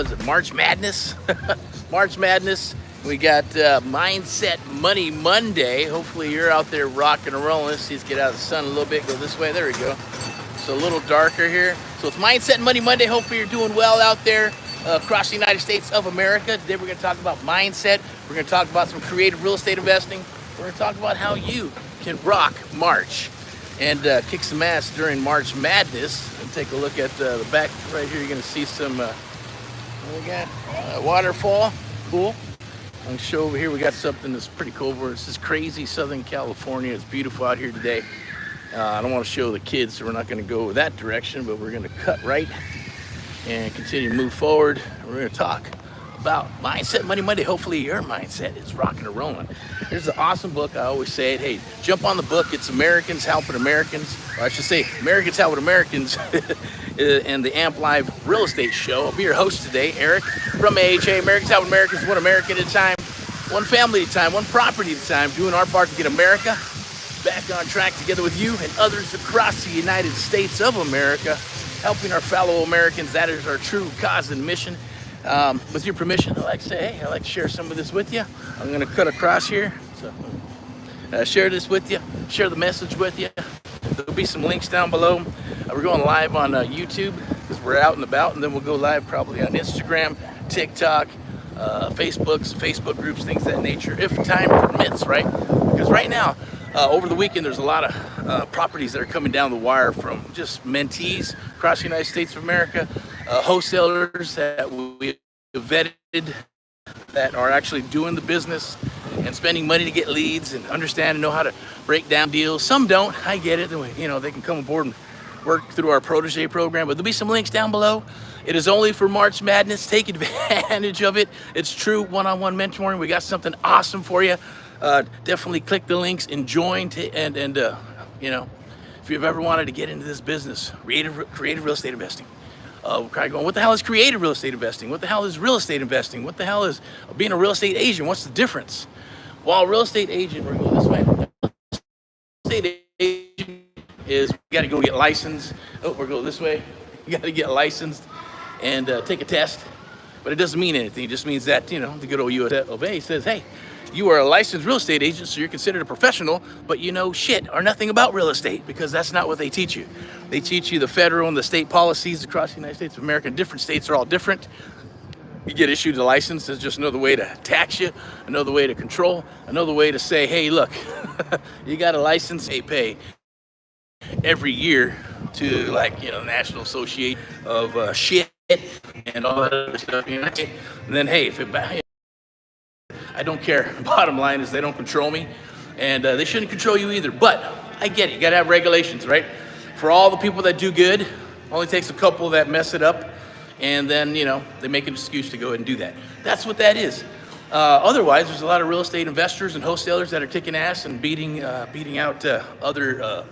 was it, March Madness? March Madness. We got Mindset Money Monday. Hopefully you're out there rocking and rolling. Let's just get out of the sun a little bit. Go this way. There we go. It's a little darker here. So it's Mindset Money Monday. Hopefully you're doing well out there across the United States of America. Today we're going to talk about mindset. We're going to talk about some creative real estate investing. We're going to talk about how you can rock March and kick some ass during March Madness. And take a look at the back right here. You're going to see some what we got? Waterfall. Cool. I'm going to show over here. We got something that's pretty cool. This is crazy Southern California. It's beautiful out here today. I don't want to show the kids, so we're not going to go that direction, but we're going to cut right and continue to move forward. We're going to talk about Mindset Money Monday. Hopefully your mindset is rocking and rolling. There's an awesome book. I always say it. Hey, jump on the book. It's Americans Helping Americans. Or I should say Americans Helping Americans and the Amp Live Real Estate Show. I'll be your host today, Eric from AHA. Americans Helping Americans, one American at a time, one family at a time, one property at a time, doing our part to get America back on track together with you and others across the United States of America, helping our fellow Americans. That is our true cause and mission. With your permission, I'd like to say, hey, I'd like to share some of this with you. I'm going to cut across here. So, share this with you, share the message with you. There'll be some links down below. We're going live on YouTube because we're out and about, and then we'll go live probably on Instagram, TikTok, Facebook groups, things of that nature, if time permits, right? Because right now, over the weekend, there's a lot of properties that are coming down the wire from just mentees across the United States of America, wholesalers that we vetted that are actually doing the business and spending money to get leads and understand and know how to break down deals. Some don't. I get it. You know, they can come aboard and work through our protege program, but there'll be some links down below. It is only for March Madness. Take advantage of it. It's true one-on-one mentoring. We got something awesome for you. Definitely click the links and join and you know, if you've ever wanted to get into this business, creative real estate investing. We're kind of going, what the hell is creative real estate investing? What the hell is real estate investing? What the hell is being a real estate agent? What's the difference? Well, real estate agent, we're going this way. Real estate agent is, you got to go get licensed. Oh, we're going this way. You got to get licensed and take a test. But it doesn't mean anything. It just means that, you know, the good old US of A says, hey, you are a licensed real estate agent, so you're considered a professional, but you know shit or nothing about real estate, because that's not what they teach you. They teach you the federal and the state policies across the United States of America. Different states are all different. You get issued a license. It's just another way to tax you, another way to control, another way to say, hey, look, you got a license, they pay every year to, like, you know, the National Association of shit and all that other stuff. You know? And then, hey, if it I don't care. Bottom line is they don't control me, and they shouldn't control you either. But I get it. You got to have regulations, right? For all the people that do good, only takes a couple that mess it up, and then, you know, they make an excuse to go ahead and do that. That's what that is. Otherwise, there's a lot of real estate investors and wholesalers that are kicking ass and beating out other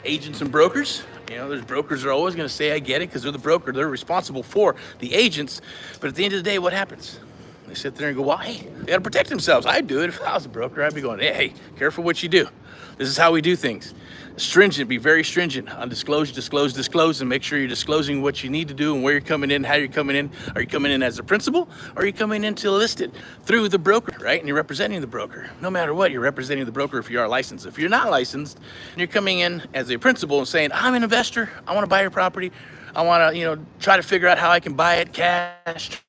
agents and brokers. You know, there's brokers that are always going to say, I get it, because they're the broker. They're responsible for the agents. But at the end of the day, what happens? They sit there and go, well, hey, they got to protect themselves. I'd do it. If I was a broker, I'd be going, hey, careful what you do. This is how we do things. Stringent, be very stringent on disclose, and make sure you're disclosing what you need to do and where you're coming in, how you're coming in. Are you coming in as a principal, or are you coming in to list it through the broker, right? And you're representing the broker. No matter what, you're representing the broker if you are licensed. If you're not licensed, and you're coming in as a principal and saying, I'm an investor, I want to buy your property, I want to, you know, try to figure out how I can buy it cash,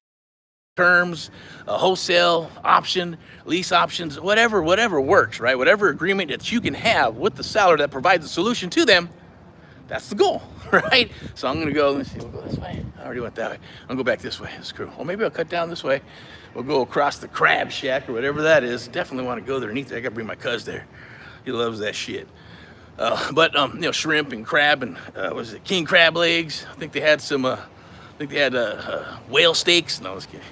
terms, a wholesale option, lease options, whatever works, right? Whatever agreement that you can have with the seller that provides a solution to them, that's the goal, right? So I'm gonna go, let's see, we'll go this way. I already went that way. I'll go back this way, that's cool. Well, maybe I'll cut down this way. We'll go across the crab shack or whatever that is. Definitely wanna go there and eat there. I gotta bring my cuz there. He loves that shit. But you know, shrimp and crab and, was it king crab legs? I think they had some, whale steaks. No, I was kidding.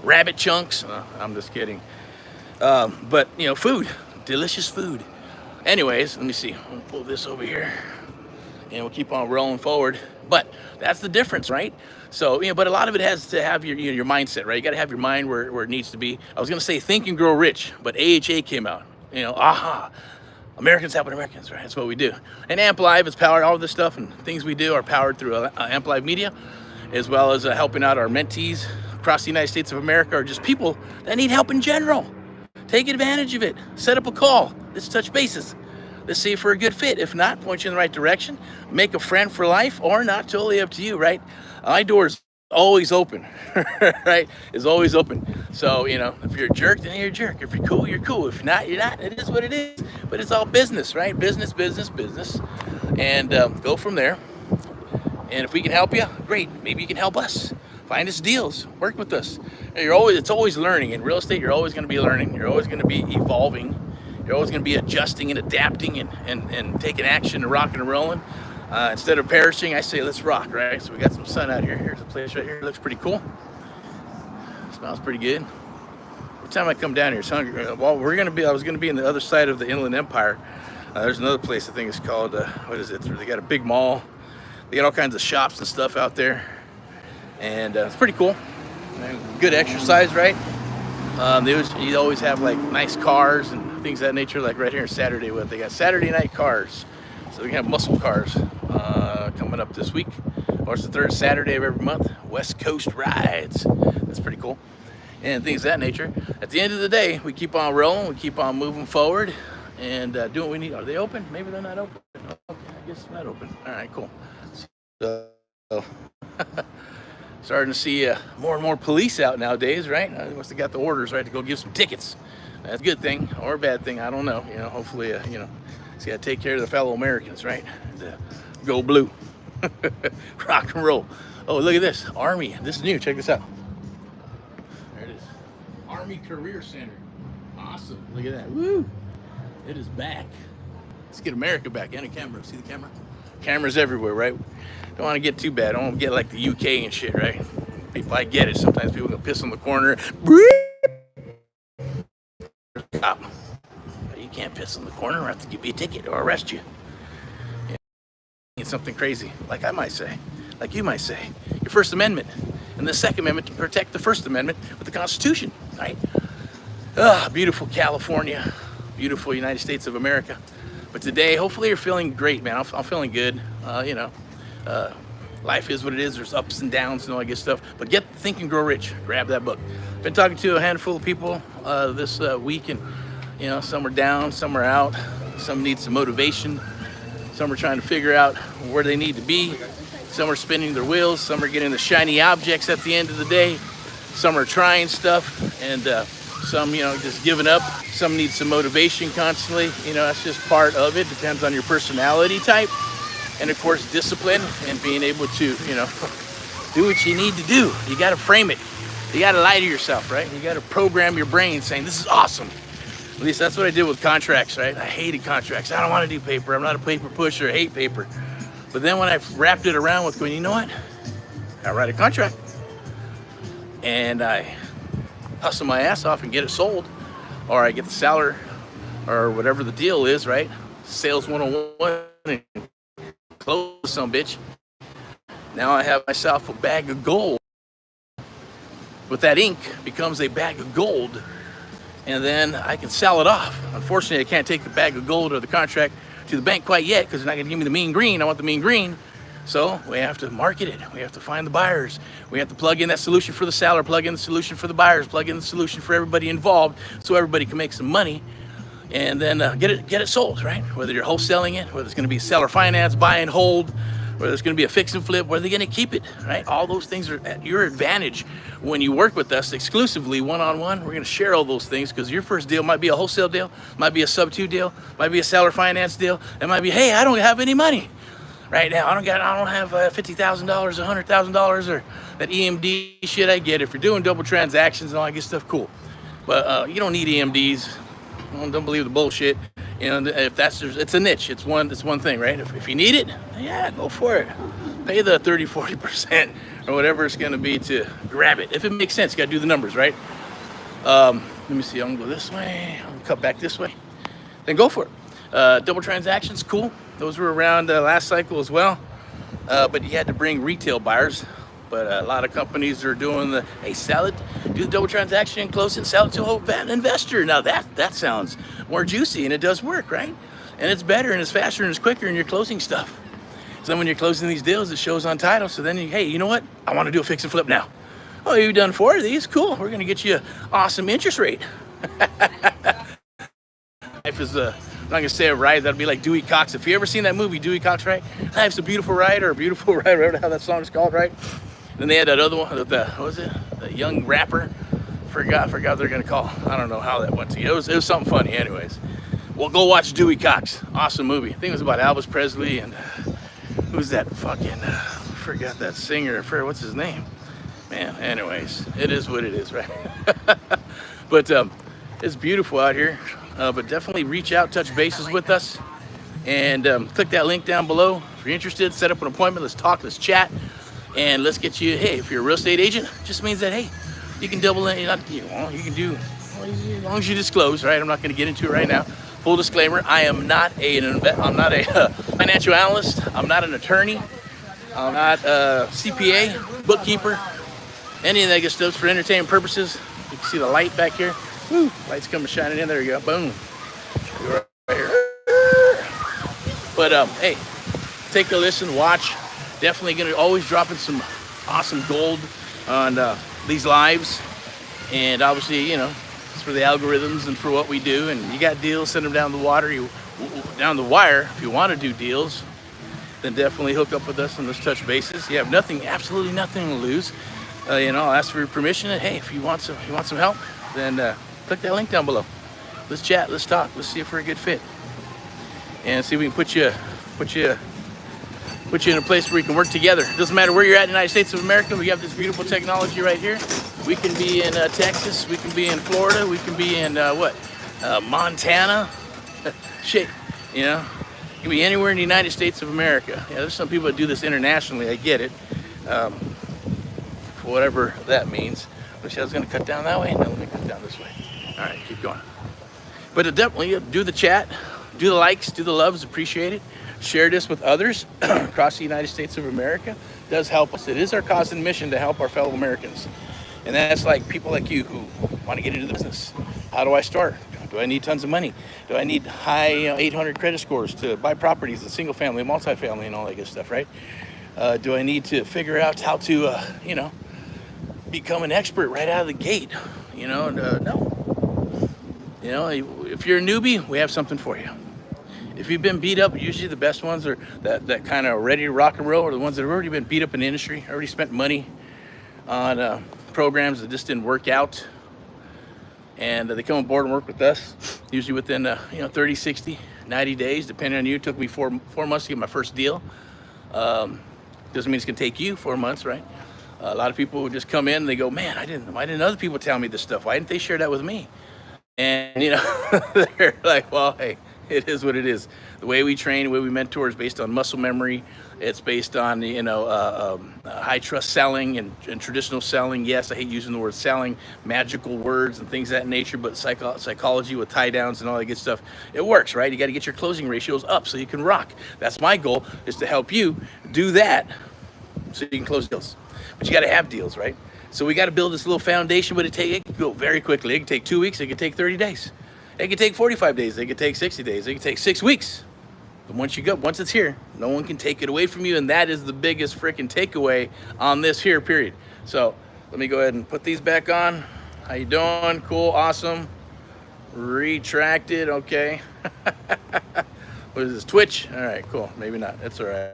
Rabbit chunks. No, I'm just kidding. But, you know, food. Delicious food. Anyways, let me see. We'll pull this over here. And we'll keep on rolling forward. But that's the difference, right? So, you know, but a lot of it has to have your mindset, right? You got to have your mind where it needs to be. I was going to say think and grow rich, but AHA came out. You know, Americans helping Americans, right? That's what we do. And Amp Live is powered, all of this stuff and things we do are powered through Amp Live Media. as well as helping out our mentees across the United States of America, or just people that need help in general. Take advantage of it. Set up a call. Let's touch bases. Let's see if we're a good fit. If not, point you in the right direction. Make a friend for life, or not. Totally up to you, right? My door's always open, right? It's always open. So, you know, if you're a jerk, then you're a jerk. If you're cool, you're cool. If you're not, you're not. It is what it is. But it's all business, right? Business, business, business. And go from there. And if we can help you, great. Maybe you can help us. Find us deals. Work with us. It's always learning. In real estate, you're always going to be learning. You're always going to be evolving. You're always going to be adjusting and adapting and taking action and rocking and rolling. Instead of perishing, I say let's rock, right? So we got some sun out here. Here's a place right here. It looks pretty cool. Smells pretty good. Every time I come down here, it's hungry. Well, I was going to be in the other side of the Inland Empire. There's another place I think it's called, what is it? They got a big mall. They got all kinds of shops and stuff out there. And it's pretty cool. Good exercise, right? You always have like nice cars and things of that nature, like right here in Saturday. They got Saturday night cars. So we can have muscle cars coming up this week. Or it's the third Saturday of every month. West Coast rides. That's pretty cool. And things of that nature. At the end of the day, we keep on rolling. We keep on moving forward and doing what we need. Are they open? Maybe they're not open. Okay, I guess they're not open. All right, cool. So starting to see more and more police out nowadays, right? They must have got the orders, right, to go give some tickets. That's a good thing or a bad thing. I don't know. You know, hopefully, you know, it's got to take care of the fellow Americans, right? And, go blue. Rock and roll. Oh, look at this. Army. This is new. Check this out. There it is. Army Career Center. Awesome. Look at that. Woo. It is back. Let's get America back. And a camera. See the camera? Cameras everywhere, right? Don't want to get too bad. I don't want to get like the UK and shit, right? People, I get it. Sometimes people can piss on the corner. Stop. You can't piss on the corner or have to give you a ticket or arrest you. It's something crazy, like I might say, like you might say. Your First Amendment and the Second Amendment to protect the First Amendment with the Constitution, right? Beautiful California, beautiful United States of America. But today, hopefully you're feeling great, man. I'm feeling good. You know, life is what it is. There's ups and downs and all that good stuff. But get Think and Grow Rich. Grab that book. Been talking to a handful of people this week, and you know, some are down, some are out, some need some motivation, some are trying to figure out where they need to be, some are spinning their wheels, some are getting the shiny objects at the end of the day, some are trying stuff, and some, you know, just giving up. Some need some motivation constantly. You know, that's just part of it. Depends on your personality type. And of course, discipline and being able to, you know, do what you need to do. You got to frame it. You got to lie to yourself, right? You got to program your brain saying, this is awesome. At least that's what I did with contracts, right? I hated contracts. I don't want to do paper. I'm not a paper pusher. I hate paper. But then when I wrapped it around with going, you know what? I write a contract. And I hustle my ass off and get it sold, or I get the seller, or whatever the deal is, right? Sales 101 and close some bitch. Now I have myself a bag of gold. With that ink becomes a bag of gold, and then I can sell it off. Unfortunately, I can't take the bag of gold or the contract to the bank quite yet because they're not going to give me the mean green. I want the mean green. So we have to market it. We have to find the buyers. We have to plug in that solution for the seller, plug in the solution for the buyers, plug in the solution for everybody involved so everybody can make some money, and then get it sold, right? Whether you're wholesaling it, whether it's going to be seller finance, buy and hold, whether it's going to be a fix and flip, whether they're going to keep it, right? All those things are at your advantage when you work with us exclusively one-on-one. We're going to share all those things because your first deal might be a wholesale deal, might be a sub-2 deal, might be a seller finance deal. It might be, hey, I don't have any money right now. I don't have $50,000, $100,000, or that EMD shit. I get it. If you're doing double transactions and all that good stuff, cool. But you don't need EMDs. Don't believe the bullshit. You know, if it's a niche. It's one thing, right? If you need it, yeah, go for it. Pay the 30-40% or whatever it's going to be to grab it. If it makes sense, you got to do the numbers, right? Let me see. I'm going to go this way. I'm going to cut back this way. Then go for it. Double transactions, cool. Those were around last cycle as well. But you had to bring retail buyers. But a lot of companies are doing sell it, do the double transaction, close it, and sell it to an investor. Now that sounds more juicy, and it does work, right? And it's better, and it's faster, and it's quicker, and you're closing stuff. So then when you're closing these deals, it shows on title. So then, hey, you know what? I want to do a fix and flip now. Oh, you've done 4 of these? Cool. We're going to get you an awesome interest rate. Life is I'm not going to say a ride. That'll be like Dewey Cox. If you ever seen that movie, Dewey Cox, right? Life's a beautiful ride, or a beautiful ride, whatever how that song's called, right? Then they had that other one, what was it? The young rapper. Forgot what they're going to call. I don't know how that went to you. It was something funny anyways. Well, go watch Dewey Cox. Awesome movie. I think it was about Elvis Presley and who's that fucking, forgot that singer. What's his name? Man, anyways, it is what it is, right? But it's beautiful out here. But definitely reach out, touch bases with us, and click that link down below. If you're interested, set up an appointment. Let's talk, let's chat, and let's get you, hey, if you're a real estate agent, just means that, hey, you can double in, you can do, as long as you disclose, right? I'm not going to get into it right now. Full disclaimer, I am not I'm not a financial analyst. I'm not an attorney. I'm not a CPA, bookkeeper, any of that good stuff for entertainment purposes. You can see the light back here. Woo, light's coming shining in. There you go. Boom. Right here. But hey, take a listen, watch. Definitely gonna always dropping some awesome gold on these lives, and obviously, you know, it's for the algorithms and for what we do. And you got deals, send them down the down the wire. If you want to do deals, then definitely hook up with us and let's touch bases. You have nothing, absolutely nothing to lose. You know, I'll ask for your permission. And hey, if you want some help, then click that link down below. Let's chat, let's talk, let's see if we're a good fit, and see if we can put you in a place where we can work together. It doesn't matter where you're at in the United States of America. We have this beautiful technology right here. We can be in Texas, we can be in Florida, we can be in Montana. Shit, you know, you can be anywhere in the United States of America. Yeah, there's some people that do this internationally. I get it, whatever that means. Wish I was going to cut down that way. No, let me cut down this way. All right, keep going. But definitely do the chat, do the likes, do the loves, appreciate it. Share this with others across the United States of America. It does help us. It is our cause and mission to help our fellow Americans. And that's like people like you who want to get into the business. How do I start? Do I need tons of money? Do I need high 800 credit scores to buy properties in single family, multifamily, and all that good stuff, right? Do I need to figure out how to, become an expert right out of the gate? No. You know, if you're a newbie, we have something for you. If you've been beat up, usually the best ones are that kind of ready to rock and roll are the ones that have already been beat up in the industry, already spent money on programs that just didn't work out. And they come on board and work with us, usually within 30, 60, 90 days, depending on you. It took me four months to get my first deal. Doesn't mean it's gonna take you 4 months, right? A lot of people would just come in and they go, man, why didn't other people tell me this stuff? Why didn't they share that with me? And they're like, well, hey, it is what it is. The way we train, the way we mentor is based on muscle memory. It's based on, high trust selling and traditional selling. Yes, I hate using the word selling, magical words and things of that nature, but psychology with tie downs and all that good stuff, it works, right? You got to get your closing ratios up so you can rock. That's my goal, is to help you do that so you can close deals. But you got to have deals, right? So we got to build this little foundation, but it can go very quickly. It can take 2 weeks. It can take 30 days. It can take 45 days. It can take 60 days. It can take 6 weeks. But once it's here, no one can take it away from you. And that is the biggest freaking takeaway on this here period. So let me go ahead and put these back on. How you doing? Cool. Awesome. Retracted. Okay. What is this? Twitch? All right, cool. Maybe not. That's all right.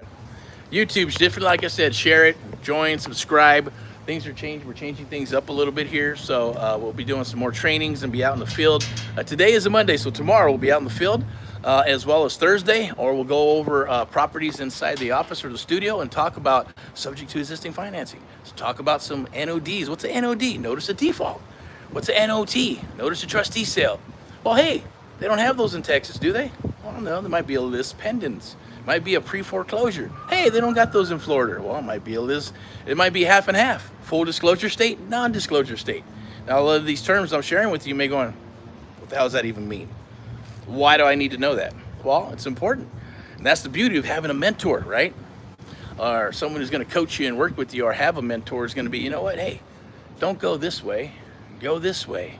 YouTube's different. Like I said, share it, join, subscribe. Things are changing. We're changing things up a little bit here. So we'll be doing some more trainings and be out in the field. Today is a Monday, so tomorrow we'll be out in the field, as well as Thursday, or we'll go over properties inside the office or the studio and talk about subject to existing financing. So talk about some NODs. What's an NOD? Notice of default. What's an NOT? Notice of trustee sale. Well, hey, they don't have those in Texas, do they? Well, no, there might be a list pendants. Might be a pre-foreclosure. Hey, they don't got those in Florida. Well, it might be a list. It might be half and half. Full disclosure state, non-disclosure state. Now, a lot of these terms I'm sharing with you may go on, what the hell does that even mean? Why do I need to know that? Well, it's important. And that's the beauty of having a mentor, right? Or someone who's going to coach you and work with you, or have a mentor is going to be, you know what, hey, don't go this way, go this way,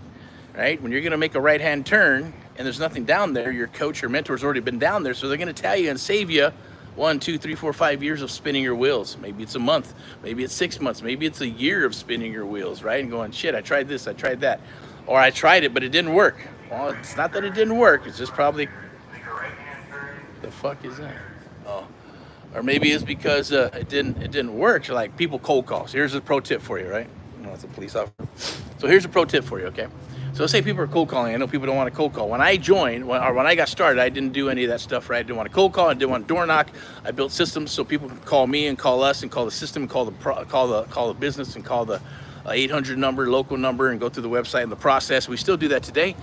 right? When you're going to make a right-hand turn and there's nothing down there, your coach or mentor's already been down there, so they're going to tell you and save you 1, 2, 3, 4, 5 years of spinning your wheels. Maybe it's a month, maybe it's 6 months, maybe it's a year of spinning your wheels, right? And going, shit, I tried this, I tried that. Or I tried it, but it didn't work. Well, it's not that it didn't work, it's just probably, the fuck is that? Oh, or maybe it's because it didn't work. So like people cold calls. Here's a pro tip for you, right? Oh, that's a police officer. So here's a pro tip for you, okay? So let's say people are cold calling. I know people don't want to cold call. When I joined, when I got started, I didn't do any of that stuff, right? I didn't want to cold call. I didn't want to door knock. I built systems so people can call me and call us and call the system and call the business and call the 800 number, local number, and go through the website and the process. We still do that today.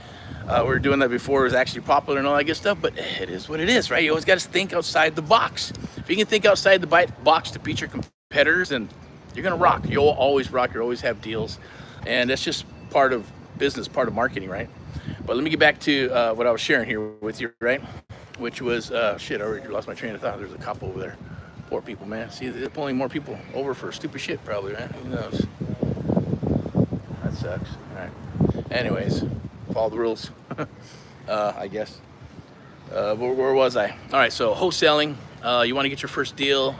We were doing that before it was actually popular and all that good stuff, but it is what it is, right? You always got to think outside the box. If you can think outside the box to beat your competitors, then you're going to rock. You'll always rock. You'll always have deals. And that's just part of business, part of marketing, right? But let me get back to what I was sharing here with you, right? Which was, shit, I already lost my train of thought. There's a cop over there. Poor people, man. See, they're pulling more people over for stupid shit, probably, right? Who knows? That sucks. All right. Anyways, follow the rules, I guess. Where was I? All right, so wholesaling. You want to get your first deal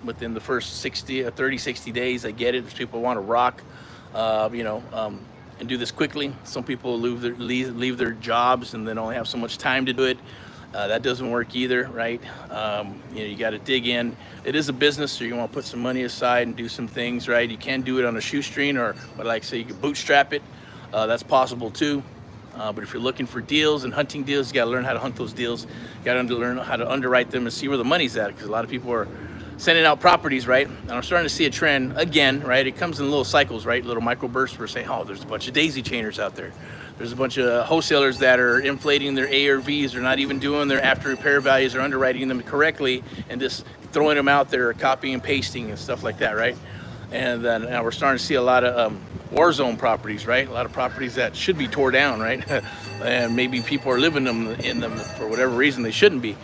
within the first 30, 60 days. I get it. There's people who want to rock, and do this quickly. Some people leave their jobs and then only have so much time to do it. That doesn't work either, right? You got to dig in. It is a business, so you want to put some money aside and do some things, right? You can do it on a shoestring, or what I like to say, you can bootstrap it. That's possible too. But if you're looking for deals and hunting deals, you got to learn how to hunt those deals. You got to learn how to underwrite them and see where the money's at, because a lot of people are sending out properties, right? And I'm starting to see a trend again, right? It comes in little cycles, right? Little microbursts. We're saying, oh, there's a bunch of daisy chainers out there. There's a bunch of wholesalers that are inflating their ARVs. They're not even doing their after repair values or underwriting them correctly and just throwing them out there, copying and pasting and stuff like that, right? And then now we're starting to see a lot of war zone properties, right? A lot of properties that should be tore down, right? And maybe people are living in them for whatever reason they shouldn't be.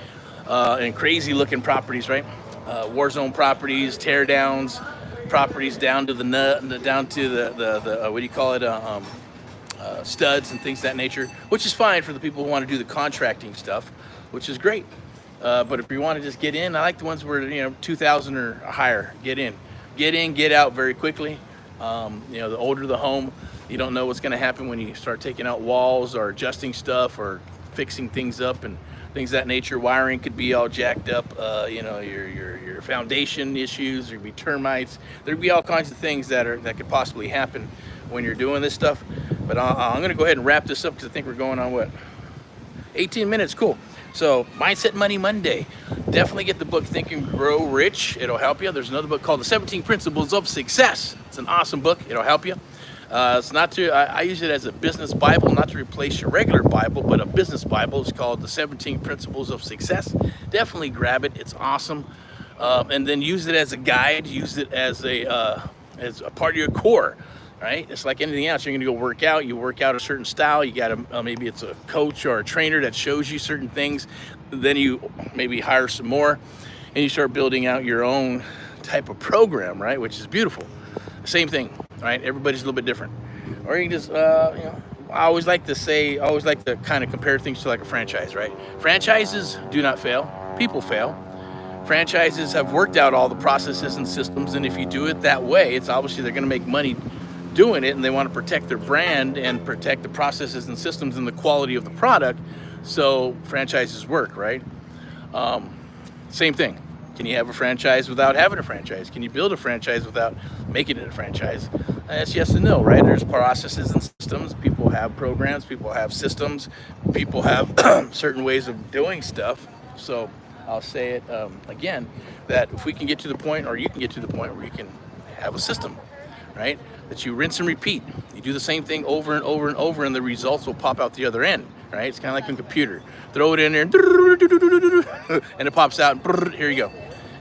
And crazy looking properties, right? War zone properties, tear downs, properties down to the what do you call it? Studs and things of that nature, which is fine for the people who want to do the contracting stuff, which is great. But if you want to just get in, I like the ones where 2,000 or higher. Get in, get out very quickly. The older the home, you don't know what's going to happen when you start taking out walls or adjusting stuff or fixing things up and things of that nature. Wiring could be all jacked up. Your foundation issues. There'd be termites. There'd be all kinds of things that could possibly happen when you're doing this stuff. But I'm going to go ahead and wrap this up because I think we're going on, what, 18 minutes? Cool. So, Mindset Money Monday. Definitely get the book Think and Grow Rich. It'll help you. There's another book called The 17 Principles of Success. It's an awesome book. It'll help you. It's not to, I use it as a business Bible, not to replace your regular Bible, but a business Bible. It's called The 17 Principles of Success. Definitely grab it. It's awesome. And then use it as a guide. Use it as a part of your core. Right? It's like anything else. You're going to go work out. You work out a certain style. You got to, maybe it's a coach or a trainer that shows you certain things. Then you maybe hire some more and you start building out your own type of program, right? Which is beautiful. Same thing, right? Everybody's a little bit different. Or you can just, I always like to kind of compare things to like a franchise, right? Franchises do not fail. People fail. Franchises have worked out all the processes and systems. And if you do it that way, it's obviously they're going to make money doing it, and they want to protect their brand and protect the processes and systems and the quality of the product. So franchises work, right? Same thing. Can you have a franchise without having a franchise? Can you build a franchise without making it a franchise? That's yes and no, right? There's processes and systems. People have programs. People have systems. People have certain ways of doing stuff. So I'll say it again, that if we can get to the point, or you can get to the point where you can have a system, right? That you rinse and repeat. You do the same thing over and over and over, and the results will pop out the other end, right? It's kind of like a computer. Throw it in there, and it pops out, and here you go.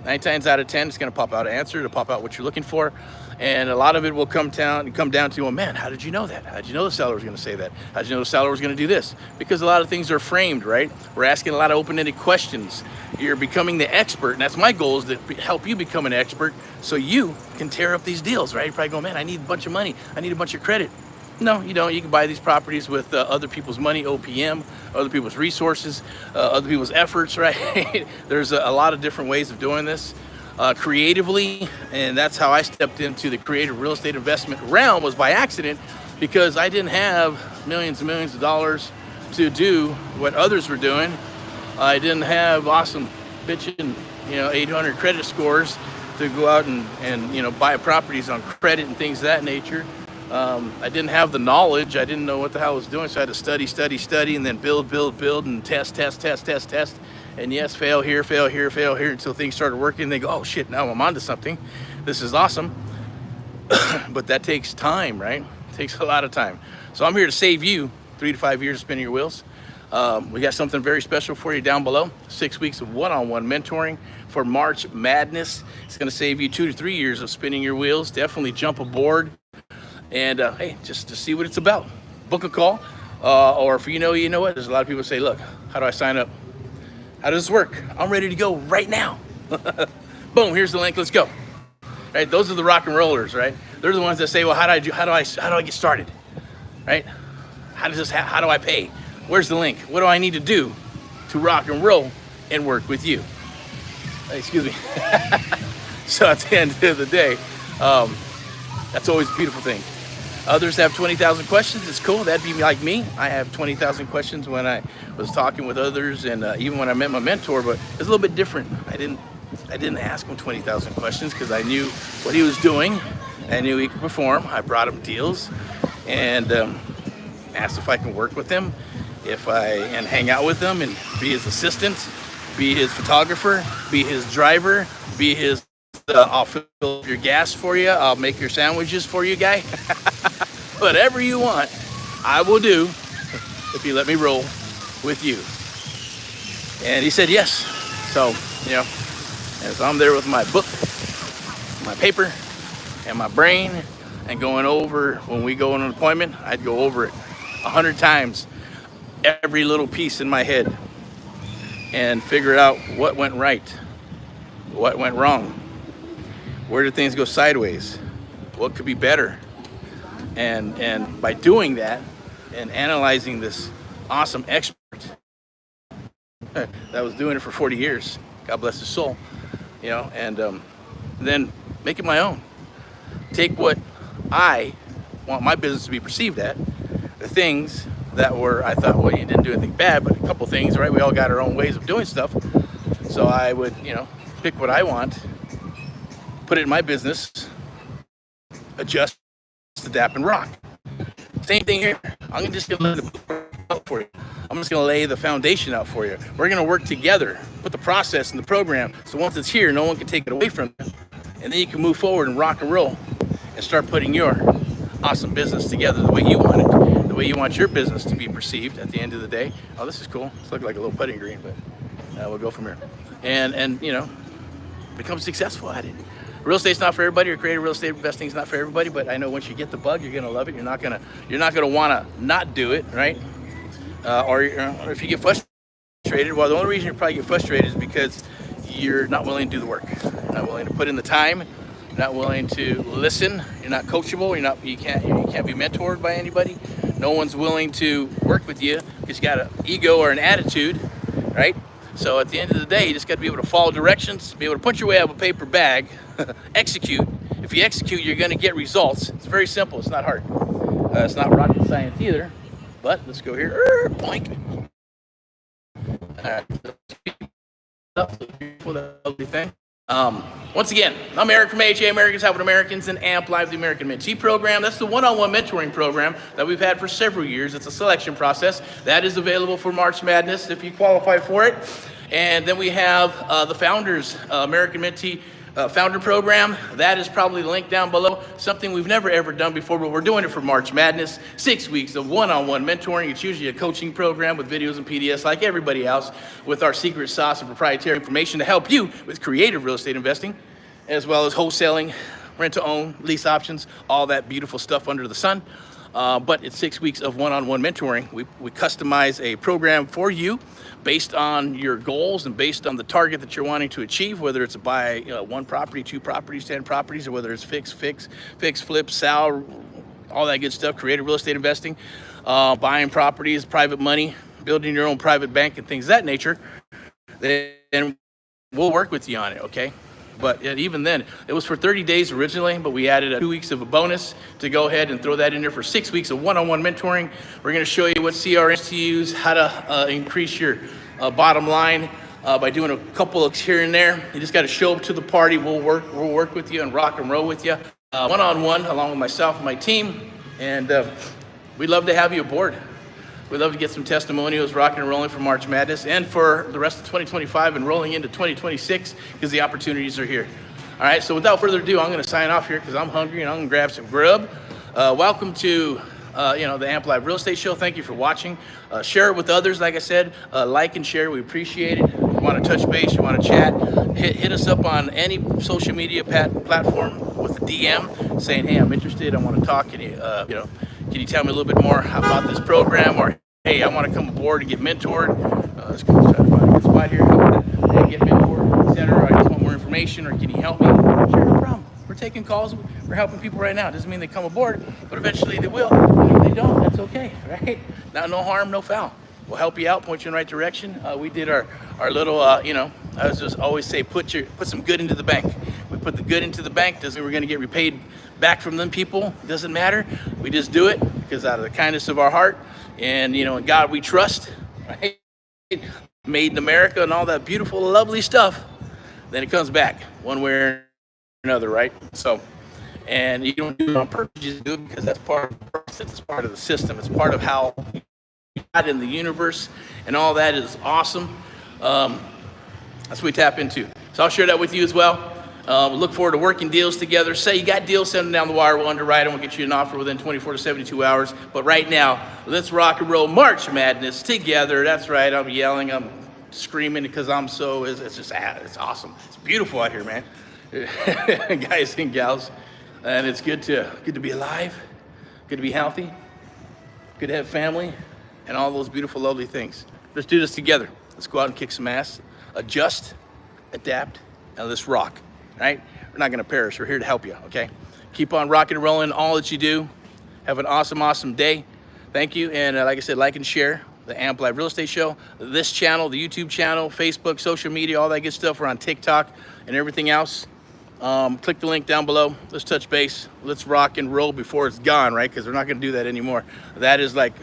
9 times out of 10, it's going to pop out an answer, to pop out what you're looking for. And a lot of it will come down to, well, man, how did you know that? How did you know the seller was going to say that? How did you know the seller was going to do this? Because a lot of things are framed, right? We're asking a lot of open-ended questions. You're becoming the expert, and that's my goal, is to help you become an expert so you can tear up these deals, right? You're probably going, man, I need a bunch of money. I need a bunch of credit. No, you don't. You can buy these properties with other people's money, OPM, other people's resources, other people's efforts, right? There's a lot of different ways of doing this creatively, and that's how I stepped into the creative real estate investment realm, was by accident, because I didn't have millions and millions of dollars to do what others were doing. I didn't have awesome bitchin', 800 credit scores to go out and buy properties on credit and things of that nature. I didn't have the knowledge. I didn't know what the hell I was doing, so I had to study, and then build, and test. And yes, fail here, until things started working. And they go, oh shit, now I'm onto something. This is awesome. But that takes time, right? It takes a lot of time. So I'm here to save you 3 to 5 years of spinning your wheels. We got something very special for you down below. 6 weeks of one-on-one mentoring for March Madness. It's going to save you 2 to 3 years of spinning your wheels. Definitely jump aboard. And hey, just to see what it's about, book a call. Or if you know what, there's a lot of people say, look, how do I sign up? How does this work? I'm ready to go right now. Boom, here's the link, let's go. Right, those are the rock and rollers, right? They're the ones that say, well, how do I get started? Right? How do I pay? Where's the link? What do I need to do to rock and roll and work with you? Excuse me. So at the end of the day, that's always a beautiful thing. Others have 20,000 questions. It's cool. That'd be like me. I have 20,000 questions when I was talking with others, and even when I met my mentor. But it's a little bit different. I didn't ask him 20,000 questions because I knew what he was doing. I knew he could perform. I brought him deals, and asked if I can work with him, and hang out with him, and be his assistant, be his photographer, be his driver, be his. I'll fill up your gas for you. I'll make your sandwiches for you, guy. Whatever you want, I will do if you let me roll with you. And he said yes. So, and so I'm there with my book, my paper, and my brain, and going over, when we go on an appointment, I'd go over it 100 times, every little piece in my head, and figure out what went right, what went wrong. Where did things go sideways? What could be better? And by doing that and analyzing this awesome expert that was doing it for 40 years, God bless his soul, and then make it my own. Take what I want my business to be perceived at, the things that I thought, well, you didn't do anything bad, but a couple things, right? We all got our own ways of doing stuff. So I would, pick what I want, put it in my business, adjust, adapt, and rock. Same thing here. I'm just going to lay the book out for you. I'm just going to lay the foundation out for you. We're going to work together, put the process in the program, so once it's here, no one can take it away from you. And then you can move forward and rock and roll and start putting your awesome business together the way you want it, the way you want your business to be perceived at the end of the day. Oh, this is cool. It's looking like a little putting green, but we'll go from here. And become successful at it. Real estate's not for everybody, or creative real estate investing is not for everybody, but I know once you get the bug, you're gonna love it. You're not gonna wanna not do it, right? Or if you get frustrated, well, the only reason you probably get frustrated is because you're not willing to do the work. You're not willing to put in the time. You're not willing to listen. You're not coachable. You can't be mentored by anybody. No one's willing to work with you because you got an ego or an attitude, right? So at the end of the day, you just got to be able to follow directions, be able to put your way out of a paper bag, execute. If you execute, you're going to get results. It's very simple. It's not hard. It's not rocket science either. But let's go here. Boink. All right. Lovely thing. Once again, I'm Erick from AHA Americans Helping Americans and AMP Live, the American Mentee Program. That's the one-on-one mentoring program that we've had for several years. It's a selection process that is available for March Madness if you qualify for it. And then we have the Founders American Mentee Founder Program. That is probably linked down below. Something we've never ever done before, but we're doing it for March Madness. 6 weeks of one-on-one mentoring. It's usually a coaching program with videos and PDFs like everybody else, with our secret sauce and proprietary information to help you with creative real estate investing, as well as wholesaling, rent-to-own, lease options, all that beautiful stuff under the sun. But it's 6 weeks of one-on-one mentoring. We customize a program for you based on your goals and based on the target that you're wanting to achieve, whether it's buy 1 property, 2 properties, 10 properties, or whether it's fix, flip, sell, all that good stuff, creative real estate investing, buying properties, private money, building your own private bank and things of that nature, then we'll work with you on it, okay? But even then, it was for 30 days originally, but we added 2 weeks of a bonus to go ahead and throw that in there for 6 weeks of one-on-one mentoring. We're gonna show you what CRMs to use, how to increase your bottom line by doing a couple of here and there. You just gotta show up to the party. We'll work with you and rock and roll with you, one-on-one, along with myself and my team. And we'd love to have you aboard. We'd love to get some testimonials rocking and rolling for March Madness and for the rest of 2025 and rolling into 2026 because the opportunities are here. All right, so without further ado, I'm going to sign off here because I'm hungry and I'm going to grab some grub. Welcome to the Amp Live Real Estate Show. Thank you for watching. Share it with others, like I said. Like and share, we appreciate it. If you want to touch base, you want to chat, hit us up on any social media platform with a DM saying, hey, I'm interested, I want to talk. Can you tell me a little bit more about this program? Or, hey, I want to come aboard and get mentored. Let's go try to find a good spot here. Hey, get mentored, etc. I just want more information, or can you help me? Sure, no problem. We're taking calls. We're helping people right now. Doesn't mean they come aboard, but eventually they will. And if they don't, that's okay, right? No harm, no foul. We'll help you out, point you in the right direction. We did our little, I was just always say, put some good into the bank. We put the good into the bank. Doesn't mean we're going to get repaid back from them people. It doesn't matter. We just do it because out of the kindness of our heart, and in God we trust, right? Made in America and all that beautiful, lovely stuff. Then it comes back one way or another, right? So, and you don't do it on purpose. You just do it because that's part of the process. It's part of the system. It's part of how God in the universe, and all that is awesome. That's what we tap into. So I'll share that with you as well. Look forward to working deals together. Say you got deals, send them down the wire. We'll underwrite them. We'll get you an offer within 24 to 72 hours. But right now, let's rock and roll March Madness together. That's right. I'm yelling. I'm screaming because it's awesome. It's beautiful out here, man. Guys and gals. And it's good to be alive. Good to be healthy. Good to have family. And all those beautiful, lovely things. Let's do this together. Let's go out and kick some ass. Adjust, adapt, and let's rock. Right? We're not going to perish. We're here to help you, okay? Keep on rocking and rolling all that you do. Have an awesome, awesome day. Thank you. And like I said, like and share the Amp Live Real Estate Show. This channel, the YouTube channel, Facebook, social media, all that good stuff. We're on TikTok and everything else. Click the link down below. Let's touch base. Let's rock and roll before it's gone, right? Because we're not going to do that anymore. That is like,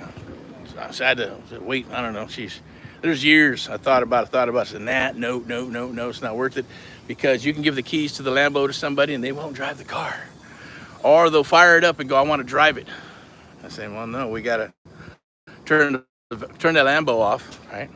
I had to wait. I don't know. Sheesh. There's years I thought about it. Said, no, it's not worth it. Because you can give the keys to the Lambo to somebody and they won't drive the car. Or they'll fire it up and go, I want to drive it. I say, well, no, we got to turn that Lambo off, right?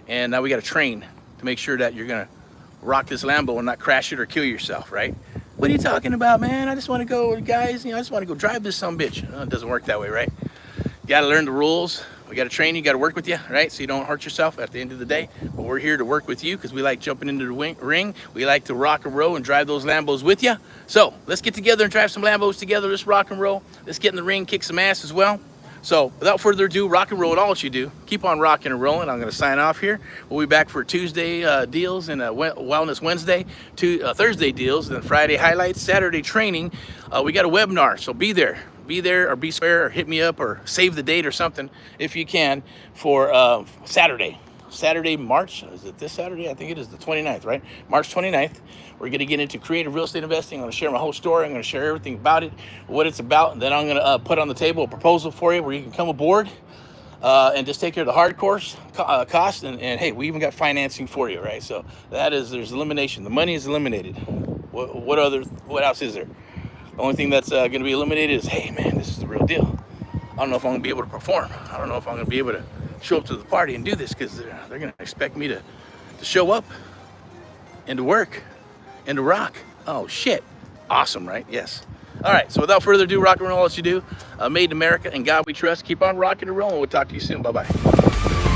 And now we got to train to make sure that you're going to rock this Lambo and not crash it or kill yourself, right? What are you talking about, man? I just want to go, guys, I just want to go drive this sumbitch. No, it doesn't work that way, right? You got to learn the rules. We got to train you, got to work with you, right? So you don't hurt yourself at the end of the day. But we're here to work with you because we like jumping into the ring. We like to rock and roll and drive those Lambos with you. So let's get together and drive some Lambos together. Let's rock and roll. Let's get in the ring, kick some ass as well. So without further ado, rock and roll in all that you do. Keep on rocking and rolling. I'm going to sign off here. We'll be back for Tuesday deals and Wellness Wednesday, Thursday deals, and then Friday highlights, Saturday training. We got a webinar, so be there. Be there or be square or hit me up or save the date or something if you can for Saturday, March, is it this Saturday? I think it is the 29th, right? March 29th. We're going to get into creative real estate investing. I'm going to share my whole story. I'm going to share everything about it, what it's about. And then I'm going to put on the table a proposal for you where you can come aboard and just take care of the hard cost. And hey, we even got financing for you, right? So there's elimination. The money is eliminated. What else is there? The only thing that's going to be eliminated is, hey, man, this is the real deal. I don't know if I'm going to be able to perform. I don't know if I'm going to be able to show up to the party and do this because they're going to expect me to show up and to work and to rock. Oh, shit. Awesome, right? Yes. All right. So without further ado, rock and roll as you do. Made in America and God we trust. Keep on rocking and rolling. We'll talk to you soon. Bye-bye.